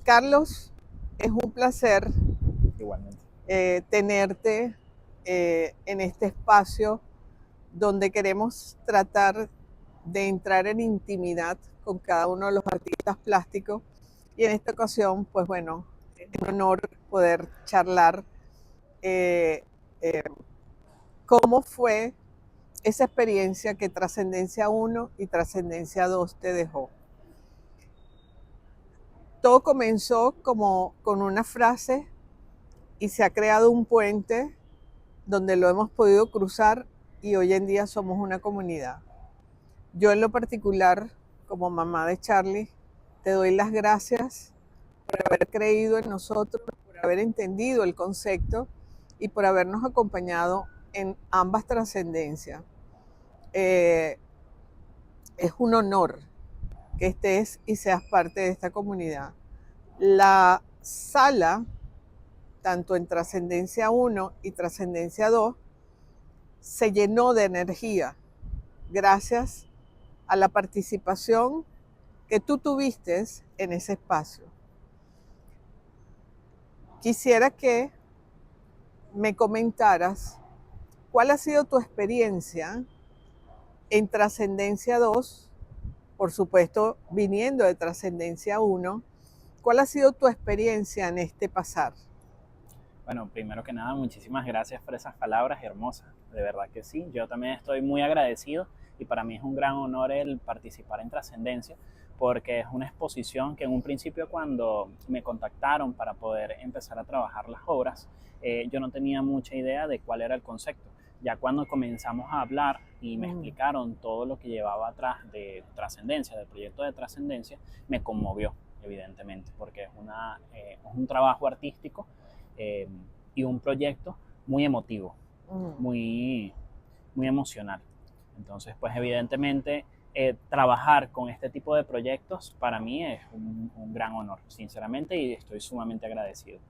Carlos, es un placer Igualmente. tenerte en este espacio donde queremos tratar de entrar en intimidad con cada uno de los artistas plásticos. Y en esta ocasión, pues bueno, es un honor poder charlar eh, eh, cómo fue esa experiencia que Trascendencia uno y Trascendencia 2 te dejó. Todo comenzó como con una frase y se ha creado un puente donde lo hemos podido cruzar y hoy en día somos una comunidad. Yo en lo particular, como mamá de Charlie, te doy las gracias por haber creído en nosotros, por haber entendido el concepto y por habernos acompañado en ambas trascendencias. Eh, es un honor que estés y seas parte de esta comunidad. La sala, tanto en Trascendencia uno y Trascendencia 2, se llenó de energía gracias a la participación que tú tuviste en ese espacio. Quisiera que me comentaras cuál ha sido tu experiencia en Trascendencia 2, por supuesto viniendo de Trascendencia uno, cuál ha sido tu experiencia en este pasar. Bueno, primero que nada, muchísimas gracias por esas palabras hermosas. De verdad que sí, yo también estoy muy agradecido y para mí es un gran honor el participar en Trascendencia porque es una exposición que en un principio cuando me contactaron para poder empezar a trabajar las obras, yo no tenía mucha idea de cuál era el concepto. Ya cuando comenzamos a hablar y me explicaron todo lo que llevaba atrás de Trascendencia, del proyecto de Trascendencia, me conmovió, evidentemente, porque es un trabajo artístico eh, y un proyecto muy emotivo, muy, muy emocional. Entonces, pues evidentemente trabajar con este tipo de proyectos para mí es un gran honor, sinceramente, y estoy sumamente agradecido.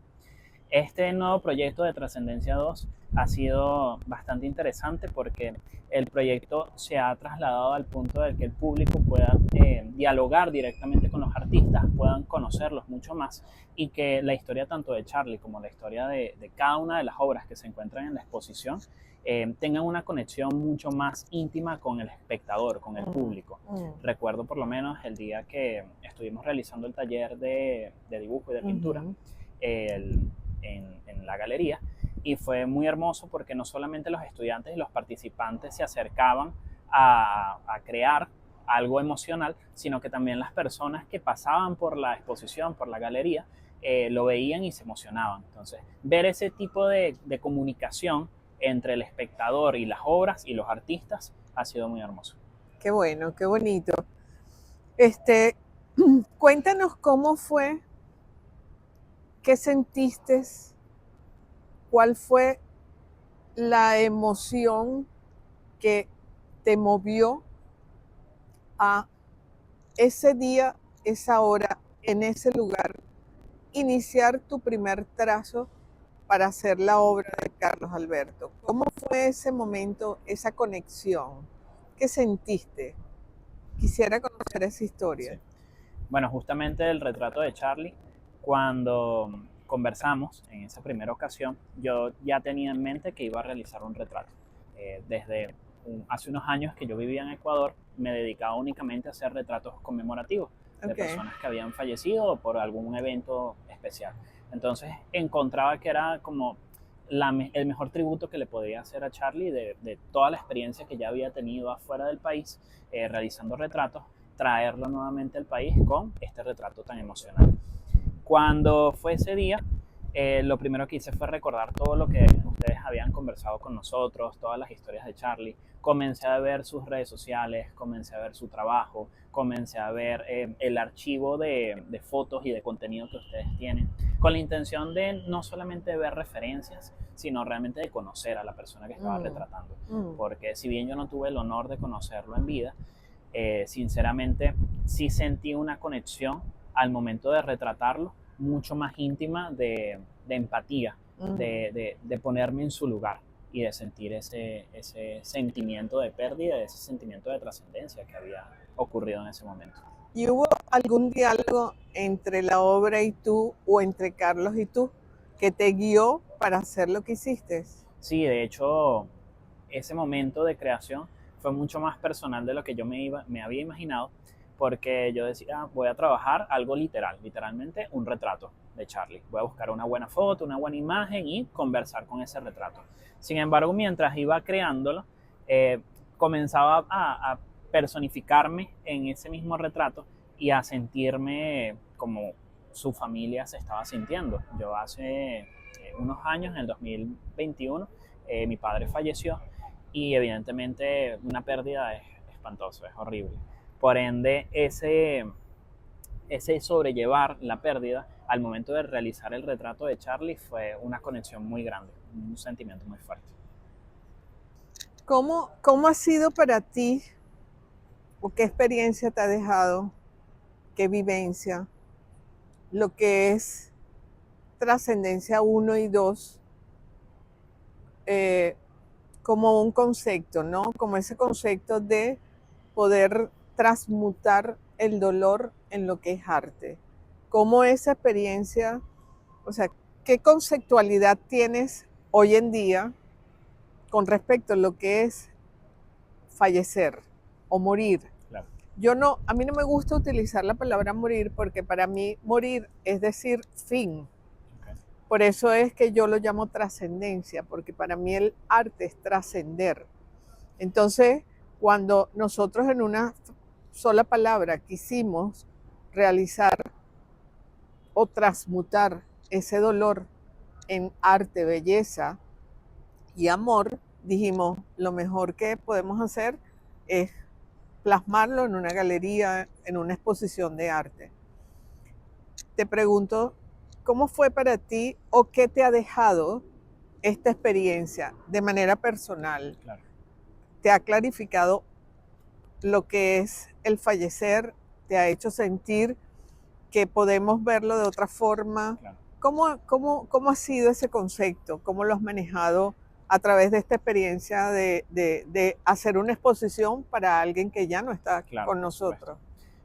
Este nuevo proyecto de Trascendencia 2 ha sido bastante interesante porque el proyecto se ha trasladado al punto de que el público pueda dialogar directamente con los artistas, puedan conocerlos mucho más y que la historia tanto de Charlie como la historia de cada una de las obras que se encuentran en la exposición tengan una conexión mucho más íntima con el espectador, con el público. Recuerdo por lo menos el día que estuvimos realizando el taller de dibujo y de pintura. El, en la galería y fue muy hermoso porque no solamente los estudiantes y los participantes se acercaban a crear algo emocional, sino que también las personas que pasaban por la exposición, por la galería, lo veían y se emocionaban. Entonces, ver ese tipo de comunicación entre el espectador y las obras y los artistas ha sido muy hermoso. Qué bueno, qué bonito. Este, cuéntanos cómo fue, qué sentiste, cuál fue la emoción que te movió a ese día, esa hora, en ese lugar, iniciar tu primer trazo para hacer la obra de Carlos Alberto. ¿Cómo fue ese momento, esa conexión? ¿Qué sentiste? Quisiera conocer esa historia. Sí. Bueno, justamente el retrato de Charlie, cuando conversamos en esa primera ocasión, yo ya tenía en mente que iba a realizar un retrato. Desde hace unos años que yo vivía en Ecuador, me dedicaba únicamente a hacer retratos conmemorativos de Okay. personas que habían fallecido por algún evento especial. Entonces encontraba que era como el mejor tributo que le podía hacer a Charlie de toda la experiencia que ya había tenido afuera del país realizando retratos, traerlo nuevamente al país con este retrato tan emocional. Cuando fue ese día, lo primero que hice fue recordar todo lo que ustedes habían conversado con nosotros, todas las historias de Charlie. Comencé a ver sus redes sociales, comencé a ver su trabajo, comencé a ver el archivo de fotos y de contenido que ustedes tienen, con la intención de no solamente ver referencias, sino realmente de conocer a la persona que estaba retratando. Porque si bien yo no tuve el honor de conocerlo en vida, sinceramente sí sentí una conexión al momento de retratarlo mucho más íntima de empatía, de ponerme en su lugar y de sentir ese sentimiento de pérdida, ese sentimiento de trascendencia que había ocurrido en ese momento. ¿Y hubo algún diálogo entre la obra y tú o entre Carlos y tú que te guió para hacer lo que hiciste? Sí, de hecho, ese momento de creación fue mucho más personal de lo que yo me había imaginado, porque yo decía, "Ah, voy a trabajar algo literal, literalmente un retrato de Charlie. Voy a buscar una buena foto, una buena imagen y conversar con ese retrato". Sin embargo, mientras iba creándolo, eh, comenzaba a personificarme en ese mismo retrato y a sentirme como su familia se estaba sintiendo. Yo hace unos años, en el 2021, mi padre falleció y evidentemente una pérdida es espantoso, es horrible. Por ende, ese sobrellevar la pérdida al momento de realizar el retrato de Charlie fue una conexión muy grande, un sentimiento muy fuerte. ¿Cómo ha sido para ti o qué experiencia te ha dejado, qué vivencia, lo que es trascendencia uno y 2 eh, como un concepto, ¿no? Como ese concepto de poder transmutar el dolor en lo que es arte. ¿Cómo esa experiencia, o sea, qué conceptualidad tienes hoy en día con respecto a lo que es fallecer o morir? Claro. A mí no me gusta utilizar la palabra morir porque para mí morir es decir fin. Okay. Por eso es que yo lo llamo trascendencia, porque para mí el arte es trascender. Entonces, cuando nosotros en una sola palabra quisimos realizar o transmutar ese dolor en arte, belleza y amor, dijimos, lo mejor que podemos hacer es plasmarlo en una galería, en una exposición de arte. Te pregunto, ¿cómo fue para ti o qué te ha dejado esta experiencia de manera personal? Claro. ¿Te ha clarificado lo que es el fallecer? ¿Te ha hecho sentir que podemos verlo de otra forma? Claro. ¿Cómo ha sido ese concepto? ¿Cómo lo has manejado a través de esta experiencia de hacer una exposición para alguien que ya no está Claro, con por nosotros? supuesto.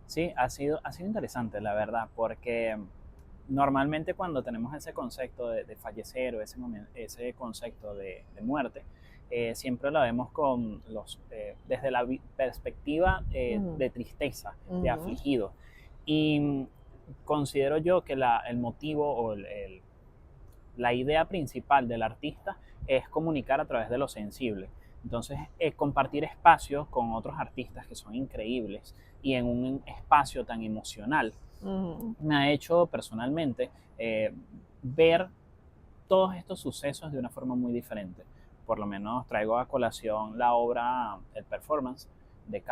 Sí, ha sido interesante, la verdad, porque normalmente cuando tenemos ese concepto de fallecer o ese concepto de muerte, siempre lo vemos desde la perspectiva de tristeza, de afligido. Y considero yo que el motivo o la idea principal del artista es comunicar a través de lo sensible. Entonces, compartir espacios con otros artistas que son increíbles y en un espacio tan emocional me ha hecho personalmente ver todos estos sucesos de una forma muy diferente. Por lo menos traigo a colación la obra, el performance de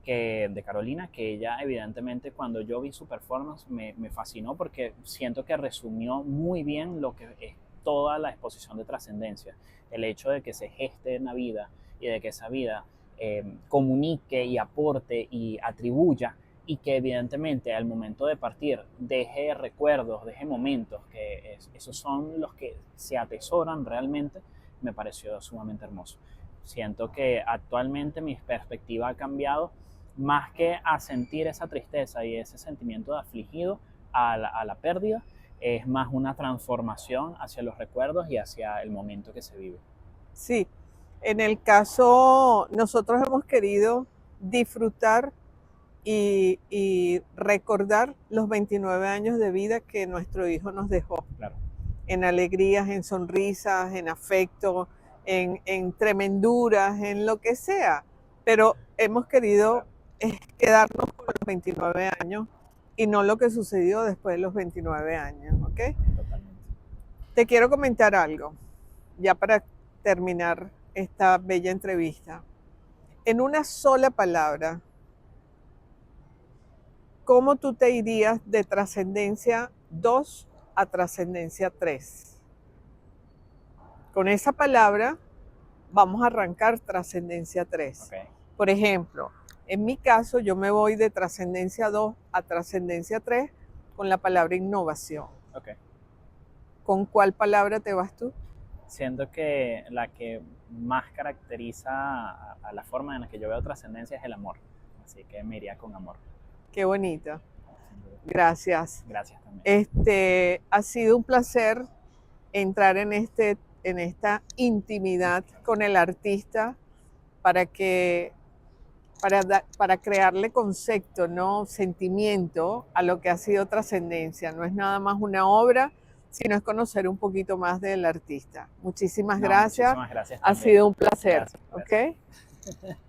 de Carolina, que ella evidentemente cuando yo vi su performance me fascinó porque siento que resumió muy bien lo que es toda la exposición de trascendencia. El hecho de que se geste en la vida y de que esa vida comunique y aporte y atribuya y que evidentemente al momento de partir deje recuerdos, deje momentos, que esos son los que se atesoran realmente, me pareció sumamente hermoso. Siento que actualmente mi perspectiva ha cambiado más que a sentir esa tristeza y ese sentimiento de afligido a la pérdida, es más una transformación hacia los recuerdos y hacia el momento que se vive. Sí, en el caso, nosotros hemos querido disfrutar y recordar los 29 años de vida que nuestro hijo nos dejó, Claro. en alegrías, en sonrisas, en afecto, en tremenduras, en lo que sea. Pero hemos querido quedarnos con los 29 años y no lo que sucedió después de los 29 años, ¿ok? Totalmente. Te quiero comentar algo, ya para terminar esta bella entrevista. En una sola palabra, ¿cómo tú te irías de trascendencia 2 a trascendencia 3? Con esa palabra vamos a arrancar trascendencia 3. Okay. Por ejemplo, en mi caso yo me voy de trascendencia 2 a trascendencia 3 con la palabra innovación. Okay. ¿Con cuál palabra te vas tú? Siento que la que más caracteriza a la forma en la que yo veo trascendencia es el amor. Así que me iría con amor. Qué bonito. Sin duda. Gracias. Gracias también. Ha sido un placer entrar en esta intimidad con el artista para para crearle concepto, ¿no? Sentimiento a lo que ha sido Trascendencia. No es nada más una obra, sino es conocer un poquito más del artista. Muchísimas No, gracias. muchísimas gracias Ha también. sido un placer. Gracias, gracias. ¿Ok?